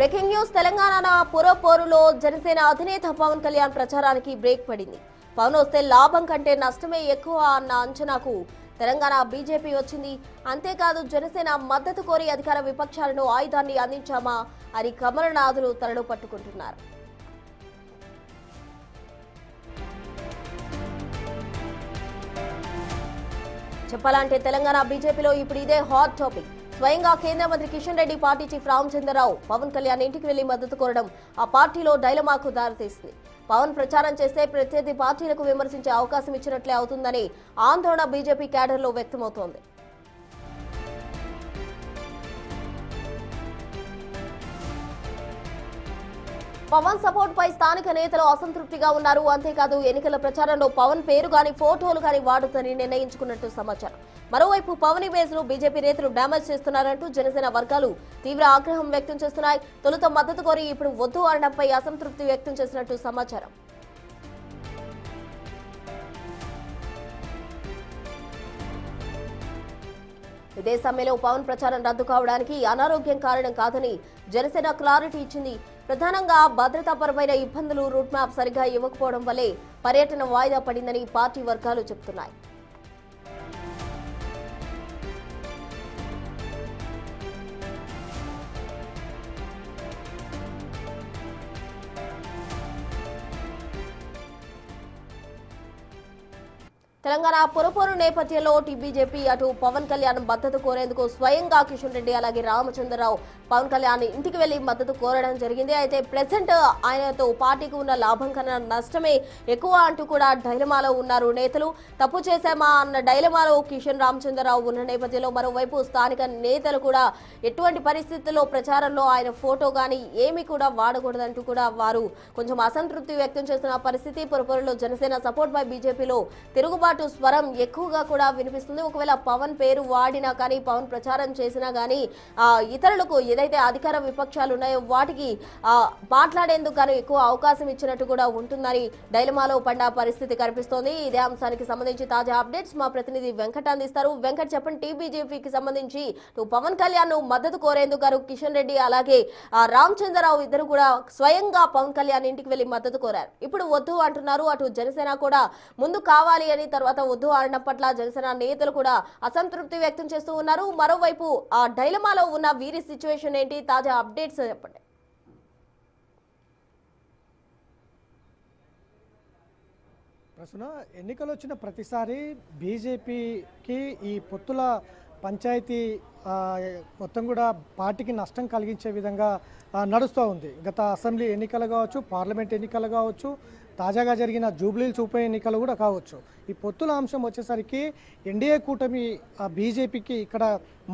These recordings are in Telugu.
బ్రేకింగ్ న్యూస్ తెలంగాణ పురపోరులో జనసేన అధినేత పవన్ కళ్యాణ్ ప్రచారానికి బ్రేక్ పడింది. పవన్ వస్తే లాభం కంటే నష్టమే ఎక్కువ అన్న అంచనాకు తెలంగాణ బీజేపీ వచ్చింది. అంతేకాదు జనసేన మద్దతు కోరి అధికార విపక్షాలను ఆయుధాన్ని అందించామా అని కమలనాథులు తలలు పట్టుకుంటున్నారు. చెప్పాలంటే తెలంగాణ బీజేపీలో ఇప్పుడు ఇదే హాట్ టాపిక్. స్వయంగా కేంద్ర మంత్రి కిషన్ రెడ్డి పార్టీ చీఫ్ రామచంద్రరావు పవన్ కళ్యాణ్ ఇంటికి వెళ్లి మద్దతు కోరడం ఆ పార్టీలో డైలమాకు దారితీసింది. పవన్ ప్రచారం చేస్తే ప్రత్యర్థి పార్టీలకు విమర్శించే అవకాశం ఇచ్చినట్లే అవుతుందని ఆందోళన బీజేపీ క్యాడర్లో వ్యక్తమవుతోంది. పవన్ సపోర్ట్ పై స్థానిక నేతలు అసంతృప్తిగా ఉన్నారు. అంతేకాదు ఎన్నికల ప్రచారంలో పవన్ పేరు గాని ఫోటోలు గాని వాడుతని నిర్ణయించుకున్నట్టు సమాచారం. మరోవైపు పవన్ ఇమేజ్ ను బీజేపీ నేతలు డ్యామేజ్ చేస్తున్నారంటూ జనసేన వర్గాలు తీవ్ర ఆగ్రహం వ్యక్తం చేస్తున్నాయి. తొలుత మద్దతు కోరి ఇప్పుడు వద్దు అనడంపై అసంతృప్తి వ్యక్తం చేసినట్టు సమాచారం. ఇదే సమయంలో పవన్ ప్రచారం రద్దు కావడానికి అనారోగ్యం కారణం కాదని జనసేన క్లారిటీ ఇచ్చింది. ప్రధానంగా భద్రతాపరమైన ఇబ్బందులు, రూట్ మ్యాప్ సరిగా ఇవ్వకపోవడం వల్లే పర్యటన వాయిదా పడిందని పార్టీ వర్గాలు చెబుతున్నాయి. తెలంగాణ పురపోరు నేపథ్యంలో బీజేపీ అటు పవన్ కళ్యాణ్ మద్దతు కోరేందుకు స్వయంగా కిషన్ రెడ్డి అలాగే రామచంద్రరావు పవన్ కళ్యాణ్ ఇంటికి వెళ్లి మద్దతు కోరడం జరిగింది. అయితే ప్రెసెంట్ ఆయనతో పార్టీకి ఉన్న లాభం కన్నా నష్టమే ఎక్కువ అంటూ కూడా డైలమాలో ఉన్నారు నేతలు. తప్పు చేశామా అన్న డైలమాలో కిషన్ రామచంద్రరావు ఉన్న నేపథ్యంలో మరోవైపు స్థానిక నేతలు కూడా ఎటువంటి పరిస్థితుల్లో ప్రచారంలో ఆయన ఫోటో గానీ ఏమీ కూడా వాడకూడదంటూ కూడా వారు కొంచెం అసంతృప్తి వ్యక్తం చేస్తున్న పరిస్థితి. పురపోరులో జనసేన సపోర్ట్ బై బీజేపీలో తిరుగుబాటు స్వరం ఎక్కువగా కూడా వినిపిస్తుంది. ఒకవేళ పవన్ పేరు వాడినా కానీ, పవన్ ప్రచారం చేసినా కానీ ఇతరులకు ఏదైతే అధికార విపక్షాలు ఉన్నాయో వాటికి మాట్లాడేందుకు కానీ ఎక్కువ అవకాశం ఇచ్చినట్టు కూడా ఉంటుందని డైలమాలో పడ్డ పరిస్థితి కనిపిస్తోంది. ఇదే అంశానికి సంబంధించి తాజా అప్డేట్స్ మా ప్రతినిధి వెంకట్ అందిస్తారు. వెంకట్, చెప్పండి, బీజేపీకి సంబంధించి పవన్ కళ్యాణ్ మద్దతు కోరేందుకు గారు కిషన్ రెడ్డి అలాగే రామచంద్రరావు ఇద్దరు కూడా స్వయంగా పవన్ కళ్యాణ్ ఇంటికి వెళ్లి మద్దతు కోరారు. ఇప్పుడు వద్దు అంటున్నారు. అటు జనసేన కూడా ముందు కావాలి అని, తర్వాత వద్దు అనడం పట్ల జనసేన నేతలు కూడా అసంతృప్తి వ్యక్తం చేస్తూ ఉన్నారు. మరోవైపు ఆ డైలమాలో ఉన్న వీరి సిచ్యువేషన్ ఏంటి? తాజా అప్డేట్స్ చెప్పండి. ప్రశ్న, ఎన్నికలు వచ్చిన ప్రతిసారి బీజేపీకి ఈ పొత్తుల పంచాయతీ మొత్తం కూడా పార్టీకి నష్టం కలిగించే విధంగా నడుస్తూ ఉంది. గత అసెంబ్లీ ఎన్నికలు కావచ్చు, పార్లమెంట్ ఎన్నికలు కావచ్చు, తాజాగా జరిగిన జూబ్లీహిల్స్ ఉప ఎన్నికలు కూడా కావచ్చు. ఈ పొత్తుల అంశం వచ్చేసరికి ఎన్డీఏ కూటమి బీజేపీకి ఇక్కడ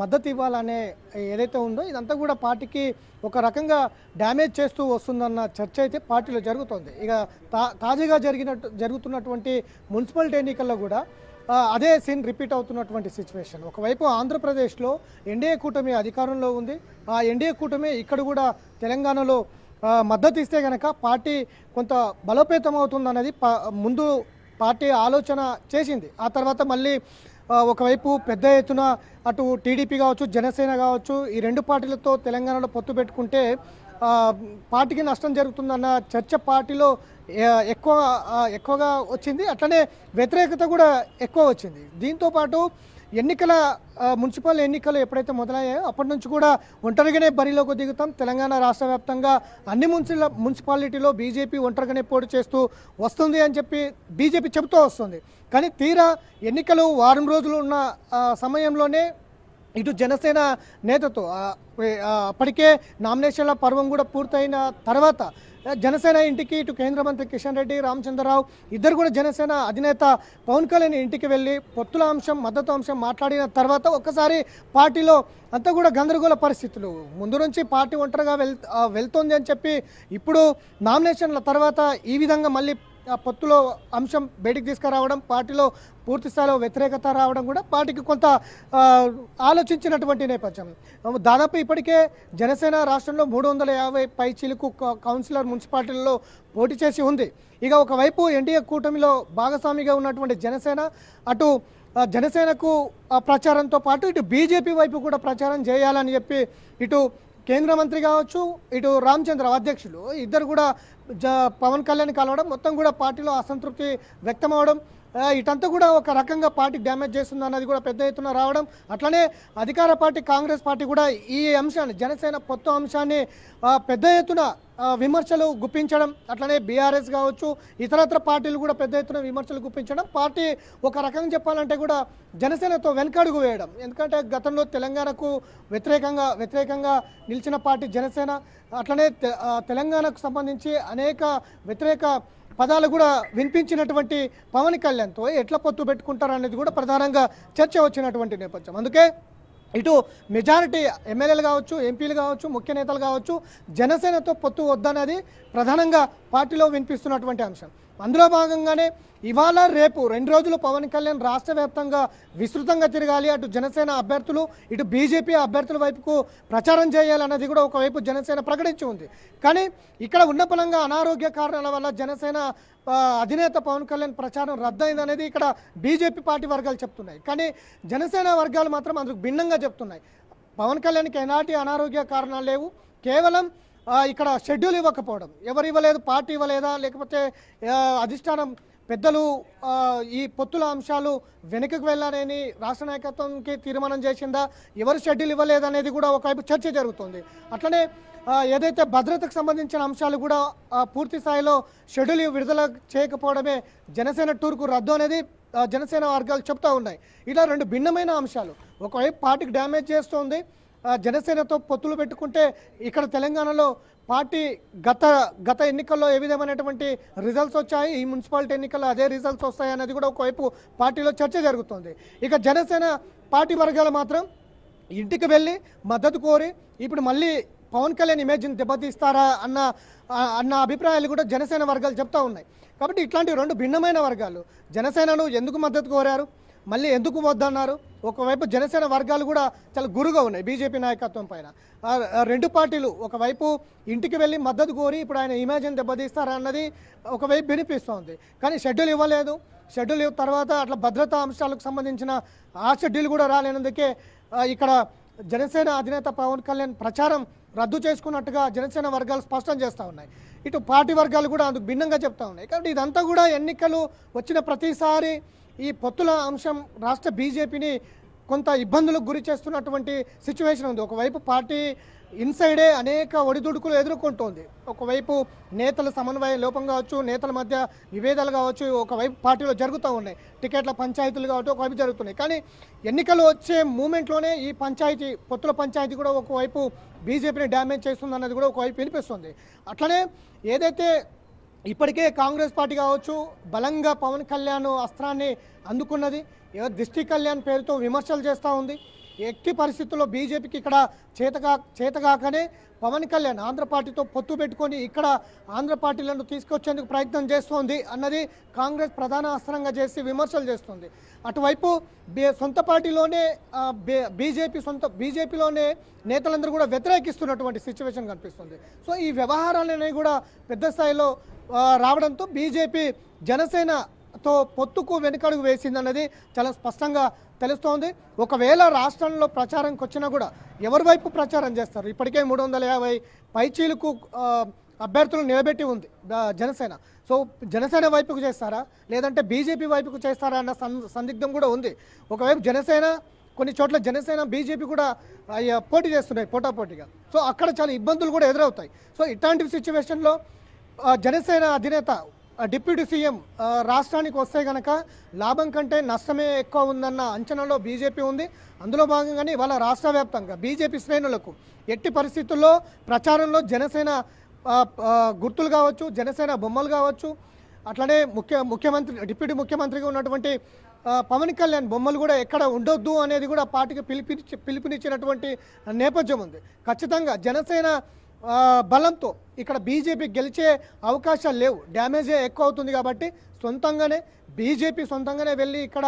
మద్దతు ఇవ్వాలనే ఏదైతే ఉందో ఇదంతా కూడా పార్టీకి ఒక రకంగా డ్యామేజ్ చేస్తూ వస్తుందన్న చర్చ అయితే పార్టీలో జరుగుతోంది. ఇక తాజాగా జరుగుతున్నటువంటి మున్సిపాలిటీ ఎన్నికల్లో కూడా అదే సీన్ రిపీట్ అవుతున్నటువంటి సిచ్యువేషన్. ఒకవైపు ఆంధ్రప్రదేశ్లో ఎన్డీఏ కూటమి అధికారంలో ఉంది. ఆ ఎన్డీఏ కూటమి ఇక్కడ కూడా తెలంగాణలో మద్దతు ఇస్తే కనుక పార్టీ కొంత బలోపేతం అవుతుందన్నది ముందు పార్టీ ఆలోచన చేసింది. ఆ తర్వాత మళ్ళీ ఒకవైపు పెద్ద ఎత్తున అటు టీడీపీ కావచ్చు, జనసేన కావచ్చు, ఈ రెండు పార్టీలతో తెలంగాణలో పొత్తు పెట్టుకుంటే పార్టీకి నష్టం జరుగుతుందన్న చర్చ పార్టీలో ఎక్కువగా వచ్చింది. అట్లనే వ్యతిరేకత కూడా ఎక్కువ వచ్చింది. దీంతోపాటు మున్సిపల్ ఎన్నికలు ఎప్పుడైతే మొదలయ్యాయో అప్పటి నుంచి కూడా ఒంటరిగానే బరిలోకి దిగుతాం, తెలంగాణ రాష్ట్ర వ్యాప్తంగా అన్ని మున్సిపాలిటీలో బీజేపీ ఒంటరిగానే పోటీ చేస్తూ వస్తుంది అని చెప్పి బీజేపీ చెబుతూ వస్తుంది. కానీ తీరా ఎన్నికలు వారం రోజులు ఉన్న సమయంలోనే ఇటు జనసేన నేతతో అప్పటికే నామినేషన్ల పర్వం కూడా పూర్తయిన తర్వాత జనసేన ఇంటికి ఇటు కేంద్ర మంత్రి కిషన్ రెడ్డి, రామచంద్రరావు ఇద్దరు కూడా జనసేన అధినేత పవన్ కళ్యాణ్ ఇంటికి వెళ్ళి పొత్తుల అంశం, మద్దతు అంశం మాట్లాడిన తర్వాత ఒక్కసారి పార్టీలో అంతా కూడా గందరగోళ పరిస్థితులు. ముందు నుంచి పార్టీ ఒంటరిగా వెళ్తోంది అని చెప్పి ఇప్పుడు నామినేషన్ల తర్వాత ఈ విధంగా మళ్ళీ పొత్తులో అంశం బయటికి తీసుకురావడం, పార్టీలో పూర్తి స్థాయిలో వ్యతిరేకత రావడం కూడా పార్టీకి కొంత ఆలోచించినటువంటి నేపథ్యం. దాదాపు ఇప్పటికే జనసేన రాష్ట్రంలో 350 పైచిలుకు కౌన్సిలర్ మున్సిపాలిటీలలో పోటీ చేసి ఉంది. ఇక ఒకవైపు ఎన్డీఏ కూటమిలో భాగస్వామిగా ఉన్నటువంటి జనసేన అటు జనసేనకు ప్రచారంతో పాటు ఇటు బీజేపీ వైపు కూడా ప్రచారం చేయాలని చెప్పి ఇటు కేంద్ర మంత్రి కావచ్చు, ఇటు రామచంద్రరావు అధ్యక్షులు ఇద్దరు కూడా పవన్ కళ్యాణ్ కలవడం, మొత్తం కూడా పార్టీలో అసంతృప్తి వ్యక్తం అవడం, ఇటంతా కూడా ఒక రకంగా పార్టీకి డ్యామేజ్ చేస్తుంది అన్నది కూడా పెద్ద ఎత్తున రావడం. అట్లనే అధికార పార్టీ కాంగ్రెస్ పార్టీ కూడా ఈ అంశాన్ని, జనసేన పొత్తు అంశాన్ని పెద్ద ఎత్తున విమర్శలు గుప్పించడం, అట్లనే బీఆర్ఎస్ కావచ్చు ఇతరత్ర పార్టీలు కూడా పెద్ద ఎత్తున విమర్శలు గుప్పించడం, పార్టీ ఒక రకంగా చెప్పాలంటే కూడా జనసేనతో వెనకడుగు వేయడం. ఎందుకంటే గతంలో తెలంగాణకు వ్యతిరేకంగా నిలిచిన పార్టీ జనసేన, అట్లనే తెలంగాణకు సంబంధించి అనేక వ్యతిరేక పదాలు కూడా వినిపించినటువంటి పవన్ కళ్యాణ్తో ఎట్లా పొత్తు పెట్టుకుంటారనేది కూడా ప్రధానంగా చర్చ వచ్చినటువంటి నేపథ్యం. అందుకే ఇటు మెజారిటీ ఎమ్మెల్యేలు కావచ్చు, ఎంపీలు కావచ్చు, ముఖ్య నేతలు కావచ్చు జనసేనతో పొత్తు వద్దనేది ప్రధానంగా పార్టీలో వినిపిస్తున్నటువంటి అంశం. అందులో భాగంగానే ఇవాళ రేపు 2 రోజులు పవన్ కళ్యాణ్ రాష్ట్ర వ్యాప్తంగా విస్తృతంగా తిరగాలి, అటు జనసేన అభ్యర్థులు ఇటు బీజేపీ అభ్యర్థుల వైపుకు ప్రచారం చేయాలన్నది కూడా ఒకవైపు జనసేన ప్రకటించి ఉంది. కానీ ఇక్కడ ఉన్న పలంగా అనారోగ్య కారణాల వల్ల జనసేన అధినేత పవన్ కళ్యాణ్ ప్రచారం రద్దయిందనేది ఇక్కడ బీజేపీ పార్టీ వర్గాలు చెప్తున్నాయి. కానీ జనసేన వర్గాలు మాత్రం అందుకు భిన్నంగా చెప్తున్నాయి. పవన్ కళ్యాణ్కి ఎలాంటి అనారోగ్య కారణాలు లేవు, కేవలం ఇక్కడ షెడ్యూల్ ఇవ్వకపోవడం, ఎవరు ఇవ్వలేదు, పార్టీ ఇవ్వలేదా, లేకపోతే అధిష్టానం పెద్దలు ఈ పొత్తుల అంశాలు వెనుకకు వెళ్ళాలని రాష్ట్ర నాయకత్వంకి తీర్మానం చేసిందా, ఎవరు షెడ్యూల్ ఇవ్వలేదనేది కూడా ఒకవైపు చర్చ జరుగుతుంది. అట్లనే ఏదైతే భద్రతకు సంబంధించిన అంశాలు కూడా పూర్తి స్థాయిలో షెడ్యూల్ విడుదల చేయకపోవడమే జనసేన టూర్కు రద్దు అనేది జనసేన వర్గాలు చెప్తూ ఉన్నాయి. ఇలా 2 భిన్నమైన అంశాలు, ఒకవైపు పార్టీకి డ్యామేజ్ చేస్తోంది, జనసేనతో పొత్తులు పెట్టుకుంటే ఇక్కడ తెలంగాణలో పార్టీ గత ఎన్నికల్లో ఏ విధమైనటువంటి రిజల్ట్స్ వచ్చాయి, ఈ మున్సిపాలిటీ ఎన్నికల్లో అదే రిజల్ట్స్ వస్తాయి అనేది కూడా ఒకవైపు పార్టీలో చర్చ జరుగుతుంది. ఇక జనసేన పార్టీ వర్గాలు మాత్రం ఇంటికి వెళ్ళి మద్దతు కోరి ఇప్పుడు మళ్ళీ పవన్ కళ్యాణ్ ఇమేజ్ని దెబ్బతీస్తారా అన్న అభిప్రాయాలు కూడా జనసేన వర్గాలు చెప్తా ఉన్నాయి. కాబట్టి ఇట్లాంటి 2 భిన్నమైన వర్గాలు జనసేనను ఎందుకు మద్దతు కోరారు, మళ్ళీ ఎందుకు వద్దన్నారు, ఒకవైపు జనసేన వర్గాలు కూడా చాలా గురుగా ఉన్నాయి బీజేపీ నాయకత్వం పైన. 2 పార్టీలు ఒకవైపు ఇంటికి వెళ్ళి మద్దతు కోరి ఇప్పుడు ఆయన ఇమేజ్ని దెబ్బతీస్తారన్నది ఒకవైపు వినిపిస్తోంది. కానీ షెడ్యూల్ ఇవ్వలేదు, షెడ్యూల్ తర్వాత అట్లా భద్రతా అంశాలకు సంబంధించిన ఆ షెడ్యూల్ కూడా రాలేనందుకే ఇక్కడ జనసేన అధినేత పవన్ కళ్యాణ్ ప్రచారం రద్దు చేసుకున్నట్టుగా జనసేన వర్గాలు స్పష్టం చేస్తూ ఉన్నాయి. ఇటు పార్టీ వర్గాలు కూడా అందుకు భిన్నంగా చెప్తా ఉన్నాయి. కాబట్టి ఇదంతా కూడా ఎన్నికలు వచ్చిన ప్రతిసారి ఈ పొత్తుల అంశం రాష్ట్ర బీజేపీని కొంత ఇబ్బందులకు గురి చేస్తున్నటువంటి సిచ్యువేషన్ ఉంది. ఒకవైపు పార్టీ ఇన్సైడే అనేక ఒడిదుడుకులు ఎదుర్కొంటోంది. ఒకవైపు నేతల సమన్వయ లోపం కావచ్చు, నేతల మధ్య విభేదాలు కావచ్చు, ఒకవైపు పార్టీలో జరుగుతూ ఉన్నాయి, టికెట్ల పంచాయతీలు కావచ్చు ఒకవైపు జరుగుతున్నాయి. కానీ ఎన్నికలు వచ్చే మూమెంట్లోనే ఈ పొత్తుల పంచాయతీ కూడా ఒకవైపు బీజేపీని డ్యామేజ్ చేస్తుంది అన్నది కూడా ఒకవైపు వినిపిస్తుంది. అట్లనే ఏదైతే ఇప్పటికే కాంగ్రెస్ పార్టీ కావచ్చు బలంగా పవన్ కళ్యాణ్ అస్త్రాన్ని అందుకున్నది, దిష్టి కళ్యాణ్ పేరుతో విమర్శలు చేస్తూ ఉంది. ఎట్టి పరిస్థితుల్లో బీజేపీకి ఇక్కడ చేతగాకనే పవన్ కళ్యాణ్ ఆంధ్ర పార్టీతో పొత్తు పెట్టుకొని ఇక్కడ ఆంధ్ర పార్టీలను తీసుకొచ్చేందుకు ప్రయత్నం చేస్తోంది అన్నది కాంగ్రెస్ ప్రధాన అస్త్రంగా చేసి విమర్శలు చేస్తుంది. అటువైపు సొంత పార్టీలోనే బీజేపీలోనే నేతలందరూ కూడా వ్యతిరేకిస్తున్నటువంటి సిచ్యువేషన్ కనిపిస్తుంది. సో ఈ వ్యవహారాలనే కూడా పెద్ద స్థాయిలో రావడంతో బీజేపీ జనసేనతో పొత్తుకు వెనుకడుగు వేసిందన్నది చాలా స్పష్టంగా తెలుస్తోంది. ఒకవేళ రాష్ట్రంలో ప్రచారంకి వచ్చినా కూడా ఎవరి వైపు ప్రచారం చేస్తారు? ఇప్పటికే 350 పైచీలకు అభ్యర్థులు నిలబెట్టి ఉంది జనసేన. సో జనసేన వైపుకు చేస్తారా లేదంటే బీజేపీ వైపుకు చేస్తారా అన్న సందిగ్ధం కూడా ఉంది. ఒకవైపు జనసేన, కొన్ని చోట్ల జనసేన బీజేపీ కూడా పోటీ చేస్తున్నాయి పోటాపోటీగా. సో అక్కడ చాలా ఇబ్బందులు కూడా ఎదురవుతాయి. సో ఇట్లాంటి సిచ్యువేషన్లో జనసేన అధినేత డిప్యూటీ సీఎం రాష్ట్రానికి వస్తే కనుక లాభం కంటే నష్టమే ఎక్కువ ఉందన్న అంచనాలో బీజేపీ ఉంది. అందులో భాగంగానే ఇవాళ రాష్ట్ర వ్యాప్తంగా బీజేపీ శ్రేణులకు ఎట్టి పరిస్థితుల్లో ప్రచారంలో జనసేన గుర్తులు కావచ్చు, జనసేన బొమ్మలు కావచ్చు, అట్లనే డిప్యూటీ ముఖ్యమంత్రిగా ఉన్నటువంటి పవన్ కళ్యాణ్ బొమ్మలు కూడా ఎక్కడ ఉండొద్దు అనేది కూడా పార్టీకి పిలుపునిచ్చినటువంటి నేపథ్యం ఉంది. ఖచ్చితంగా జనసేన బలంతో ఇక్కడ బీజేపీ గెలిచే అవకాశాలు లేవు, డ్యామేజే ఎక్కువ అవుతుంది. కాబట్టి బీజేపీ సొంతంగానే వెళ్ళి ఇక్కడ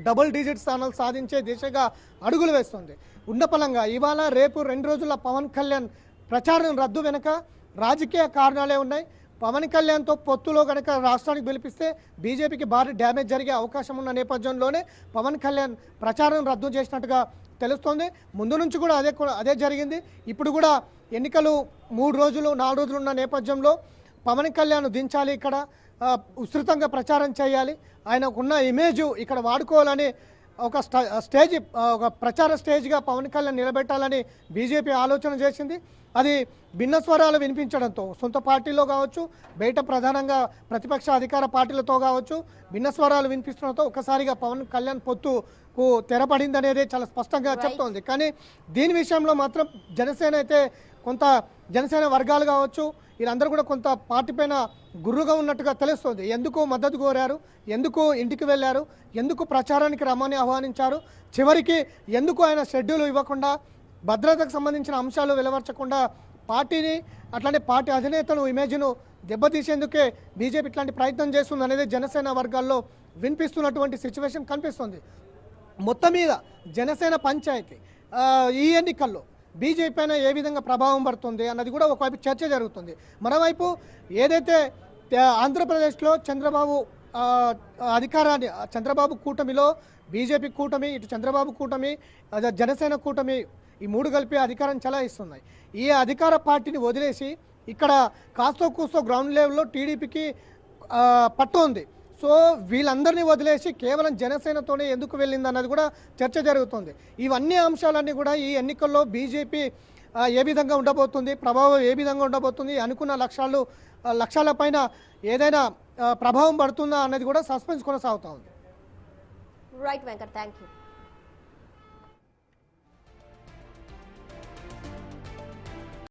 డబుల్ డిజిట్ స్థానాలు సాధించే దిశగా అడుగులు వేస్తుంది. ఉన్నపలంగా ఇవాళ రేపు 2 రోజుల పవన్ కళ్యాణ్ ప్రచారం రద్దు వెనుక రాజకీయ కారణాలే ఉన్నాయి. పవన్ కళ్యాణ్తో పొత్తులో కనుక రాష్ట్రానికి పిలిపిస్తే బీజేపీకి భారీ డ్యామేజ్ జరిగే అవకాశం ఉన్న నేపథ్యంలోనే పవన్ కళ్యాణ్ ప్రచారం రద్దు చేసినట్టుగా తెలుస్తోంది. ముందు నుంచి కూడా అదే జరిగింది. ఇప్పుడు కూడా ఎన్నికలు 3 రోజులు 4 రోజులు ఉన్న నేపథ్యంలో పవన్ కళ్యాణ్ దించాలి, ఇక్కడ విస్తృతంగా ప్రచారం చేయాలి, ఆయనకున్న ఇమేజ్ ఇక్కడ వాడుకోవాలని ఒక స్టేజ్ ఒక ప్రచార స్టేజ్గా పవన్ కళ్యాణ్ నిలబెట్టాలని బీజేపీ ఆలోచన చేసింది. అది భిన్న స్వరాలు వినిపించడంతో సొంత పార్టీలో కావచ్చు, బయట ప్రధానంగా ప్రతిపక్ష అధికార పార్టీలతో కావచ్చు భిన్న స్వరాలు వినిపిస్తుండటంతో ఒకసారిగా పవన్ కళ్యాణ్ పొత్తుకు తెరపడింది అనేది చాలా స్పష్టంగా చెప్తోంది. కానీ దీని విషయంలో మాత్రం జనసేన అయితే కొంత జనసేన వర్గాలు కావచ్చు వీళ్ళందరూ కూడా కొంత పార్టీ పైన గుర్రుగా ఉన్నట్టుగా తెలుస్తుంది. ఎందుకు మద్దతు కోరారు, ఎందుకు ఇంటికి వెళ్ళారు, ఎందుకు ప్రచారానికి రమ్మని ఆహ్వానించారు, చివరికి ఎందుకు ఆయన షెడ్యూల్ ఇవ్వకుండా భద్రతకు సంబంధించిన అంశాలు వెలువరచకుండా పార్టీని అట్లానే పార్టీ అధినేతను ఇమేజ్ను దెబ్బతీసేందుకే బీజేపీ ఇట్లాంటి ప్రయత్నం చేస్తుంది అనేది జనసేన వర్గాల్లో వినిపిస్తున్నటువంటి సిచ్యువేషన్ కనిపిస్తుంది. మొత్తం మీద జనసేన పంచాయతీ ఈ ఎన్నికల్లో బీజేపీ పైన ఏ విధంగా ప్రభావం పడుతుంది అన్నది కూడా ఒకవైపు చర్చ జరుగుతుంది. మరోవైపు ఏదైతే ఆంధ్రప్రదేశ్లో చంద్రబాబు కూటమిలో బీజేపీ కూటమి, ఇటు చంద్రబాబు కూటమి, జనసేన కూటమి ఈ 3 కలిపి అధికారం చలాయిస్తున్నాయి. ఈ అధికార పార్టీని వదిలేసి ఇక్కడ కాస్తో కూస్తో గ్రౌండ్ లెవెల్లో టీడీపీకి పట్టు ఉంది. సో వీళ్ళందరినీ వదిలేసి కేవలం జనసేనతోనే ఎందుకు వెళ్ళింది అన్నది కూడా చర్చ జరుగుతుంది. ఇవన్నీ అంశాలన్నీ కూడా ఈ ఎన్నికల్లో బీజేపీ ఏ విధంగా ఉండబోతుంది, ప్రభావం ఏ విధంగా ఉండబోతుంది, అనుకున్న లక్ష్యాల పైన ఏదైనా ప్రభావం పడుతుందా అన్నది కూడా సస్పెన్స్ కొనసాగుతూ ఉంది. Right Venkat, thank you.